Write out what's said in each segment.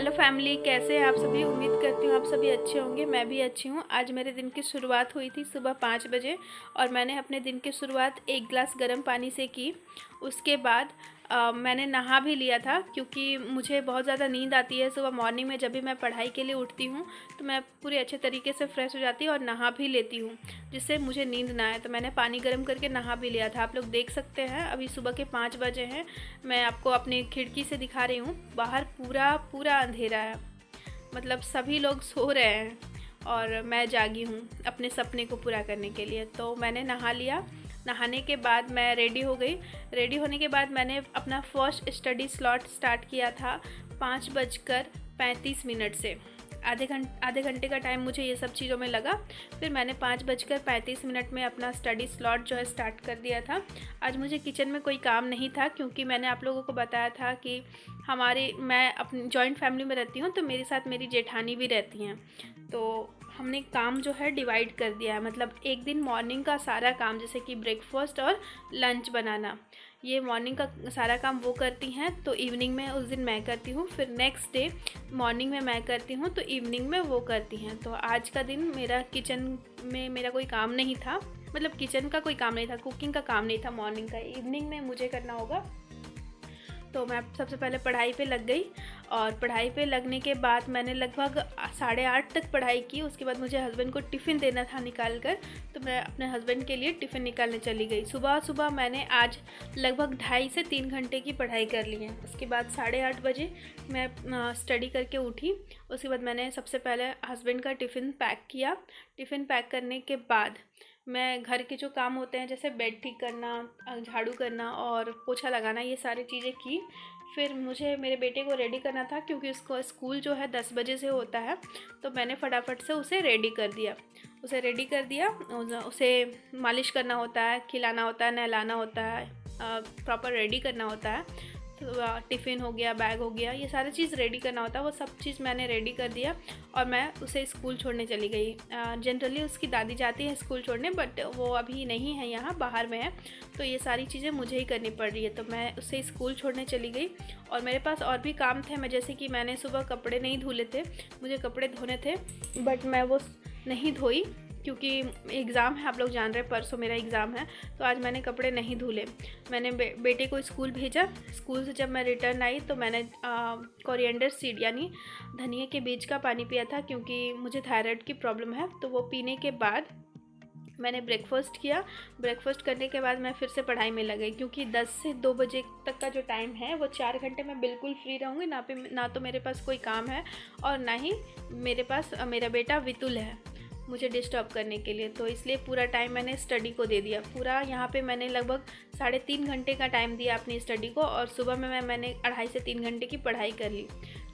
Hello family, कैसे हैं आप सभी। उम्मीद करती हूँ आप सभी अच्छे होंगे। मैं भी अच्छी हूँ। आज मेरे दिन की शुरुआत हुई थी सुबह 5 बजे और मैंने अपने दिन की शुरुआत एक गिलास गर्म पानी से की। उसके बाद मैंने नहा भी लिया था क्योंकि मुझे बहुत ज़्यादा नींद आती है सुबह मॉर्निंग में। जब भी मैं पढ़ाई के लिए उठती हूँ तो मैं पूरे अच्छे तरीके से फ्रेश हो जाती हूँ और नहा भी लेती हूँ जिससे मुझे नींद ना आए। तो मैंने पानी गर्म करके नहा भी लिया था। आप लोग देख सकते हैं अभी सुबह के 5 बजे हैं। मैं आपको अपनी खिड़की से दिखा रही हूँ। बाहर पूरा पूरा अंधेरा है, मतलब सभी लोग सो रहे हैं और मैं जागी हूँ अपने सपने को पूरा करने के लिए। तो मैंने नहा लिया। नहाने के बाद मैं रेडी हो गई। रेडी होने के बाद मैंने अपना फर्स्ट स्टडी स्लॉट स्टार्ट किया था 5:35 से। आधे घंटे का टाइम मुझे ये सब चीज़ों में लगा। फिर मैंने 5:35 में अपना स्टडी स्लॉट जो है स्टार्ट कर दिया था। आज मुझे किचन में कोई काम नहीं था क्योंकि मैंने आप लोगों को बताया था कि मैं अपनी जॉइंट फैमिली में रहती हूँ, तो मेरे साथ मेरी जेठानी भी रहती हैं। तो हमने काम जो है डिवाइड कर दिया है, मतलब एक दिन मॉर्निंग का सारा काम जैसे कि ब्रेकफास्ट और लंच बनाना, ये मॉर्निंग का सारा काम वो करती हैं, तो इवनिंग में उस दिन मैं करती हूँ। फिर नेक्स्ट डे मॉर्निंग में मैं करती हूँ तो इवनिंग में वो करती हैं। तो आज का दिन मेरा किचन में मेरा कोई काम नहीं था, मतलब किचन का कोई काम नहीं था, कुकिंग का काम नहीं था मॉर्निंग का। इवनिंग में मुझे करना होगा। तो मैं सबसे पहले पढ़ाई पे लग गई और पढ़ाई पे लगने के बाद मैंने लगभग 8:30 तक पढ़ाई की। उसके बाद मुझे हस्बैंड को टिफ़िन देना था निकाल कर, तो मैं अपने हस्बैंड के लिए टिफ़िन निकालने चली गई। सुबह सुबह मैंने आज लगभग 2.5 से 3 घंटे की पढ़ाई कर ली है। उसके बाद 8:30 बजे मैं स्टडी करके उठी। उसके बाद मैंने सबसे पहले हस्बैंड का टिफ़िन पैक किया। टिफ़िन पैक करने के बाद मैं घर के जो काम होते हैं जैसे बेड ठीक करना, झाड़ू करना और पोछा लगाना, ये सारी चीज़ें की। फिर मुझे मेरे बेटे को रेडी करना था क्योंकि उसको स्कूल जो है 10 बजे से होता है, तो मैंने फटाफट से उसे रेडी कर दिया। उसे मालिश करना होता है, खिलाना होता है, नहलाना होता है, प्रॉपर रेडी करना होता है। तो टिफ़िन हो गया, बैग हो गया, ये सारी चीज़ रेडी करना होता है। वो सब चीज़ मैंने रेडी कर दिया और मैं उसे स्कूल छोड़ने चली गई। जनरली उसकी दादी जाती है स्कूल छोड़ने, बट वो अभी नहीं है, यहाँ बाहर में है, तो ये सारी चीज़ें मुझे ही करनी पड़ रही है। तो मैं उसे स्कूल छोड़ने चली गई और मेरे पास और भी काम थे। मैं जैसे कि मैंने सुबह कपड़े नहीं धुले थे, मुझे कपड़े धोने थे, बट मैं वो नहीं धोई क्योंकि एग्ज़ाम है। आप लोग जान रहे हैं परसों मेरा एग्ज़ाम है, तो आज मैंने कपड़े नहीं धुले। मैंने बेटे को स्कूल भेजा। स्कूल से जब मैं रिटर्न आई तो मैंने कोरिएंडर सीड यानी धनिया के बीज का पानी पिया था क्योंकि मुझे थायराइड की प्रॉब्लम है। तो वो पीने के बाद मैंने ब्रेकफास्ट किया। ब्रेकफास्ट करने के बाद मैं फिर से पढ़ाई में लग गई क्योंकि 10 से 2 बजे तक का जो टाइम है वो 4 घंटे मैं बिल्कुल फ्री रहूँगी। ना तो मेरे पास कोई काम है और ना ही मेरे पास मेरा बेटा वितुल है मुझे डिस्टर्ब करने के लिए। तो इसलिए पूरा टाइम मैंने स्टडी को दे दिया। पूरा यहाँ पे मैंने लगभग 3.5 घंटे का टाइम दिया अपनी स्टडी को और सुबह में मैंने 2.5 से 3 घंटे की पढ़ाई कर ली।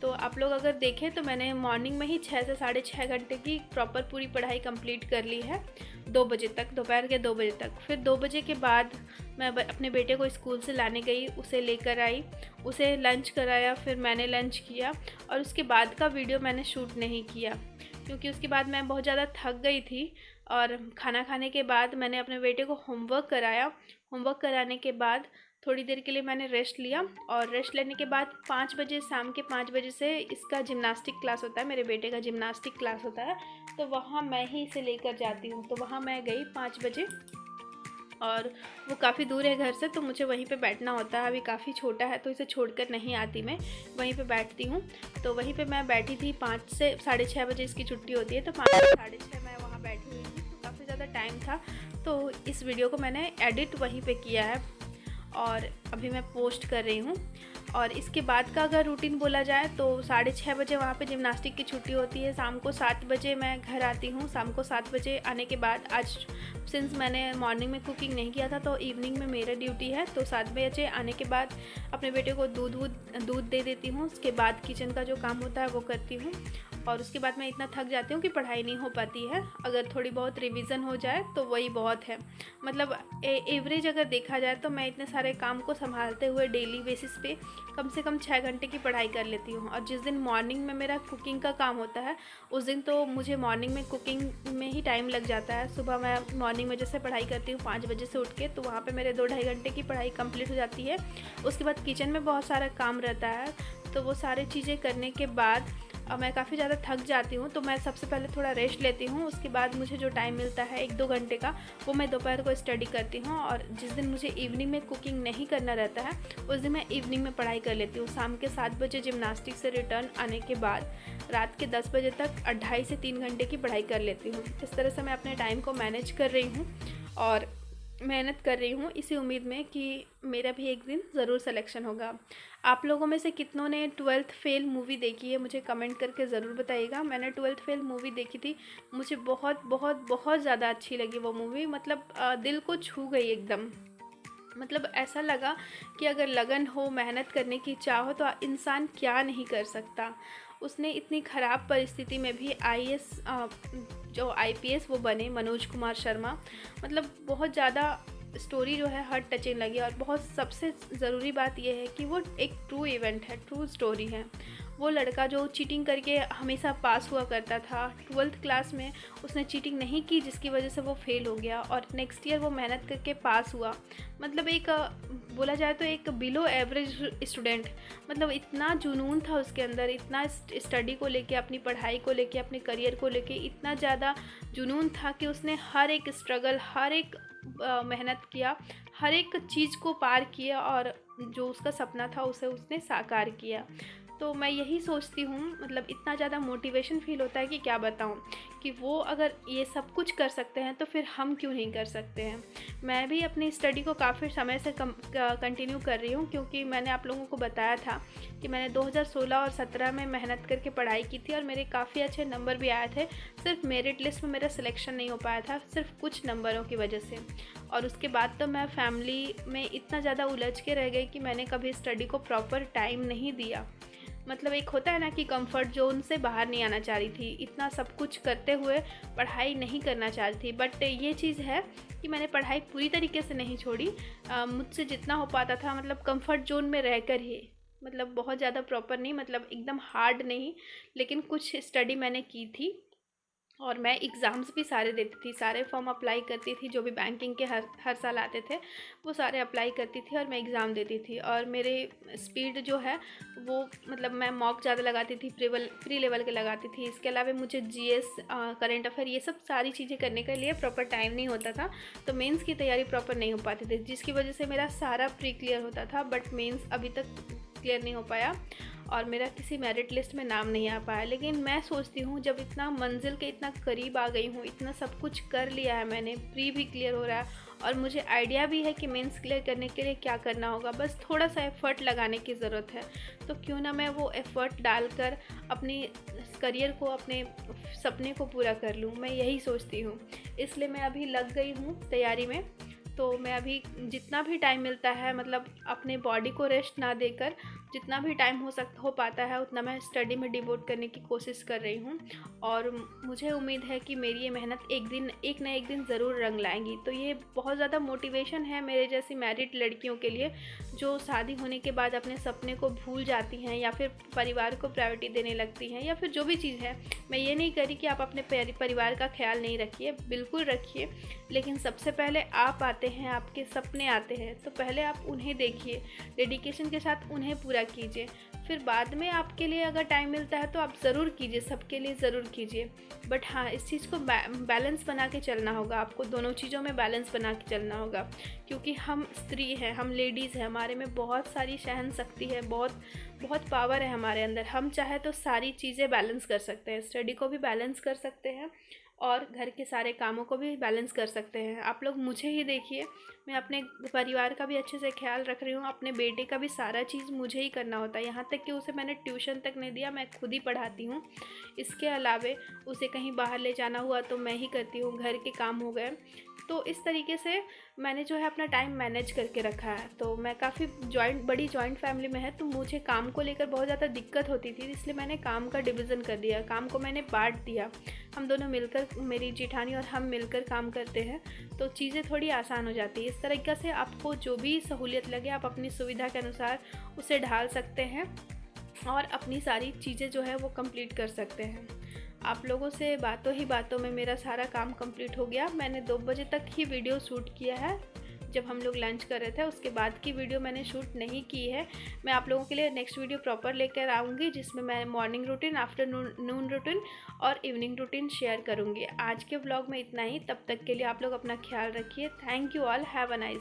तो आप लोग अगर देखें तो मैंने मॉर्निंग में ही 6 से 6.5 घंटे की प्रॉपर पूरी पढ़ाई कंप्लीट कर ली है 2 बजे तक, दोपहर के 2 बजे तक। फिर 2 बजे के बाद मैं अपने बेटे को स्कूल से लाने गई, उसे लेकर आई, उसे लंच कराया, फिर मैंने लंच किया और उसके बाद का वीडियो मैंने शूट नहीं किया क्योंकि उसके बाद मैं बहुत ज़्यादा थक गई थी। और खाना खाने के बाद मैंने अपने बेटे को होमवर्क कराया। होमवर्क कराने के बाद थोड़ी देर के लिए मैंने रेस्ट लिया और रेस्ट लेने के बाद 5 बजे, शाम के 5 बजे से इसका जिम्नास्टिक क्लास होता है, मेरे बेटे का जिम्नास्टिक क्लास होता है, तो वहाँ मैं ही इसे लेकर जाती हूँ। तो वहाँ मैं गई 5 बजे और वो काफ़ी दूर है घर से, तो मुझे वहीं पे बैठना होता है। अभी काफ़ी छोटा है तो इसे छोड़कर नहीं आती, मैं वहीं पे बैठती हूँ। तो वहीं पे मैं बैठी थी। 5 से 6:30 बजे इसकी छुट्टी होती है, तो 5 से 6:30 मैं वहाँ बैठी हुई थी। तो काफ़ी ज़्यादा टाइम था, तो इस वीडियो को मैंने एडिट वहीं पर किया है और अभी मैं पोस्ट कर रही हूँ। और इसके बाद का अगर रूटीन बोला जाए तो 6:30 बजे वहाँ पे जिम्नास्टिक की छुट्टी होती है। शाम को 7 बजे मैं घर आती हूँ। शाम को 7 बजे आने के बाद आज सिंस मैंने मॉर्निंग में कुकिंग नहीं किया था तो इवनिंग में मेरा ड्यूटी है, तो 7 बजे आने के बाद अपने बेटे को दूध दे देती हूँ। उसके बाद किचन का जो काम होता है वो करती हूँ और उसके बाद मैं इतना थक जाती हूँ कि पढ़ाई नहीं हो पाती है। अगर थोड़ी बहुत रिवीजन हो जाए तो वही बहुत है। मतलब एवरेज अगर देखा जाए तो मैं इतने सारे काम को संभालते हुए डेली बेसिस पे कम से कम 6 घंटे की पढ़ाई कर लेती हूँ। और जिस दिन मॉर्निंग में मेरा कुकिंग का काम होता है उस दिन तो मुझे मॉर्निंग में कुकिंग में ही टाइम लग जाता है। सुबह मैं मॉर्निंग में जैसे पढ़ाई करती हूँ 5 बजे से उठ के, तो वहाँ पे मेरे 2-2.5 घंटे की पढ़ाई कंप्लीट हो जाती है। उसके बाद किचन में बहुत सारा काम रहता है, तो वो सारी चीज़ें करने के बाद मैं काफ़ी ज़्यादा थक जाती हूँ, तो मैं सबसे पहले थोड़ा रेस्ट लेती हूँ। उसके बाद मुझे जो टाइम मिलता है 1-2 घंटे का, वो मैं दोपहर को स्टडी करती हूँ। और जिस दिन मुझे इवनिंग में कुकिंग नहीं करना रहता है, उस दिन मैं इवनिंग में पढ़ाई कर लेती हूँ। शाम के 7 बजे जिम्नास्टिक से रिटर्न आने के बाद रात के 10 बजे तक 2.5 से 3 घंटे की पढ़ाई कर लेती हूँ। इस तरह से मैं अपने टाइम को मैनेज कर रही हूँ और मेहनत कर रही हूँ, इसी उम्मीद में कि मेरा भी एक दिन ज़रूर सिलेक्शन होगा। आप लोगों में से कितनों ने 12th फेल मूवी देखी है, मुझे कमेंट करके ज़रूर बताइएगा। मैंने 12th फेल मूवी देखी थी, मुझे बहुत बहुत बहुत ज़्यादा अच्छी लगी वो मूवी। मतलब दिल को छू गई एकदम। मतलब ऐसा लगा कि अगर लगन हो, मेहनत करने की चाह हो, तो इंसान क्या नहीं कर सकता। उसने इतनी ख़राब परिस्थिति में भी आईएएस जो आईपीएस वो बने, मनोज कुमार शर्मा। मतलब बहुत ज़्यादा स्टोरी जो है हार्ट टचिंग लगी। और बहुत सबसे ज़रूरी बात यह है कि वो एक ट्रू इवेंट है, ट्रू स्टोरी है। वो लड़का जो चीटिंग करके हमेशा पास हुआ करता था, 12th क्लास में उसने चीटिंग नहीं की, जिसकी वजह से वो फेल हो गया और नेक्स्ट ईयर वो मेहनत करके पास हुआ। मतलब एक बोला जाए तो एक बिलो एवरेज स्टूडेंट। मतलब इतना जुनून था उसके अंदर, इतना स्टडी को लेके, अपनी पढ़ाई को लेके, अपने करियर को लेके इतना ज़्यादा जुनून था कि उसने हर एक स्ट्रगल, हर एक मेहनत किया, हर एक चीज़ को पार किया और जो उसका सपना था उसे उसने साकार किया। तो मैं यही सोचती हूँ, मतलब इतना ज़्यादा मोटिवेशन फ़ील होता है कि क्या बताऊँ, कि वो अगर ये सब कुछ कर सकते हैं तो फिर हम क्यों नहीं कर सकते हैं। मैं भी अपनी स्टडी को काफ़ी समय से कंटिन्यू कर रही हूँ, क्योंकि मैंने आप लोगों को बताया था कि मैंने 2016 और 17 में मेहनत करके पढ़ाई की थी और मेरे काफ़ी अच्छे नंबर भी आए थे। सिर्फ मेरिट लिस्ट में मेरा सिलेक्शन नहीं हो पाया था, सिर्फ कुछ नंबरों की वजह से। और उसके बाद तो मैं फैमिली में इतना ज़्यादा उलझ के रह गई कि मैंने कभी स्टडी को प्रॉपर टाइम नहीं दिया। मतलब एक होता है ना कि कंफर्ट जोन से बाहर नहीं आना चाह रही थी, इतना सब कुछ करते हुए पढ़ाई नहीं करना चाह रही थी। बट ये चीज़ है कि मैंने पढ़ाई पूरी तरीके से नहीं छोड़ी, मुझसे जितना हो पाता था, मतलब कंफर्ट जोन में रहकर ही, मतलब बहुत ज़्यादा प्रॉपर नहीं, मतलब एकदम हार्ड नहीं, लेकिन कुछ स्टडी मैंने की थी। और मैं एग्ज़ाम्स भी सारे देती थी, सारे फॉर्म अप्लाई करती थी, जो भी बैंकिंग के हर साल आते थे वो सारे अप्लाई करती थी और मैं एग्ज़ाम देती थी। और मेरे स्पीड जो है वो, मतलब मैं मॉक ज़्यादा लगाती थी, प्री लेवल के लगाती थी। इसके अलावा मुझे जीएस, करंट अफेयर, ये सब सारी चीज़ें करने के लिए प्रॉपर टाइम नहीं होता था, तो मेंस की तैयारी प्रॉपर नहीं हो पाती थी, जिसकी वजह से मेरा सारा प्री क्लियर होता था, बट मेंस अभी तक क्लियर नहीं हो पाया और मेरा किसी मेरिट लिस्ट में नाम नहीं आ पाया। लेकिन मैं सोचती हूँ, जब इतना मंजिल के इतना करीब आ गई हूँ, इतना सब कुछ कर लिया है मैंने, प्री भी क्लियर हो रहा है और मुझे आइडिया भी है कि मेंस क्लियर करने के लिए क्या करना होगा, बस थोड़ा सा एफ़र्ट लगाने की ज़रूरत है। तो क्यों ना मैं वो एफ़र्ट डालकर अपनी करियर को, अपने सपने को पूरा कर लूँ, मैं यही सोचती हूँ। इसलिए मैं अभी लग गई हूँ तैयारी में। तो मैं अभी जितना भी टाइम मिलता है, मतलब अपने बॉडी को रेस्ट ना देकर, जितना भी टाइम हो पाता है उतना मैं स्टडी में डिवोट करने की कोशिश कर रही हूँ। और मुझे उम्मीद है कि मेरी ये मेहनत एक ना एक दिन ज़रूर रंग लाएंगी। तो ये बहुत ज़्यादा मोटिवेशन है मेरे जैसी मैरिड लड़कियों के लिए, जो शादी होने के बाद अपने सपने को भूल जाती हैं या फिर परिवार को प्रायोरिटी देने लगती हैं, या फिर जो भी चीज़ है। मैं ये नहीं कह रही कि आप अपने परिवार का ख्याल नहीं रखिए, बिल्कुल रखिए, लेकिन सबसे पहले आप आते हैं, आपके सपने आते हैं, तो पहले आप उन्हें देखिए, डेडिकेशन के साथ उन्हें पूरा कीजिए। फिर बाद में आपके लिए अगर टाइम मिलता है तो आप ज़रूर कीजिए, सबके लिए ज़रूर कीजिए। बट हाँ, इस चीज़ को बैलेंस बना के चलना होगा, आपको दोनों चीज़ों में बैलेंस बना के चलना होगा, क्योंकि हम स्त्री हैं, हम लेडीज़ हैं, हमारे में बहुत सारी सहन शक्ति है, बहुत बहुत पावर है हमारे अंदर। हम चाहे तो सारी चीज़ें बैलेंस कर सकते हैं, स्टडी को भी बैलेंस कर सकते हैं और घर के सारे कामों को भी बैलेंस कर सकते हैं। आप लोग मुझे ही देखिए, मैं अपने परिवार का भी अच्छे से ख्याल रख रही हूँ, अपने बेटे का भी सारा चीज़ मुझे ही करना होता है, यहाँ तक कि उसे मैंने ट्यूशन तक नहीं दिया, मैं खुद ही पढ़ाती हूँ। इसके अलावे उसे कहीं बाहर ले जाना हुआ तो मैं ही करती हूँ, घर के काम हो गए। तो इस तरीके से मैंने जो है अपना टाइम मैनेज करके रखा है। तो मैं काफ़ी बड़ी जॉइंट फैमिली में है, तो मुझे काम को लेकर बहुत ज़्यादा दिक्कत होती थी, इसलिए मैंने काम का डिवीज़न कर दिया, काम को मैंने बांट दिया। हम दोनों मिलकर, मेरी जेठानी और हम मिलकर काम करते हैं, तो चीज़ें थोड़ी आसान हो जाती है। इस तरीक़े से आपको जो भी सहूलियत लगे आप अपनी सुविधा के अनुसार उसे ढाल सकते हैं और अपनी सारी चीज़ें जो है वो कंप्लीट कर सकते हैं। आप लोगों से बातों ही बातों में मेरा सारा काम कंप्लीट हो गया। मैंने 2 बजे तक ही वीडियो शूट किया है, जब हम लोग लंच कर रहे थे उसके बाद की वीडियो मैंने शूट नहीं की है। मैं आप लोगों के लिए नेक्स्ट वीडियो प्रॉपर लेकर आऊँगी जिसमें मैं मॉर्निंग रूटीन, आफ्टरनून रूटीन और इवनिंग रूटीन शेयर करूँगी। आज के व्लॉग में इतना ही, तब तक के लिए आप लोग अपना ख्याल रखिए। Thank you all, have a nice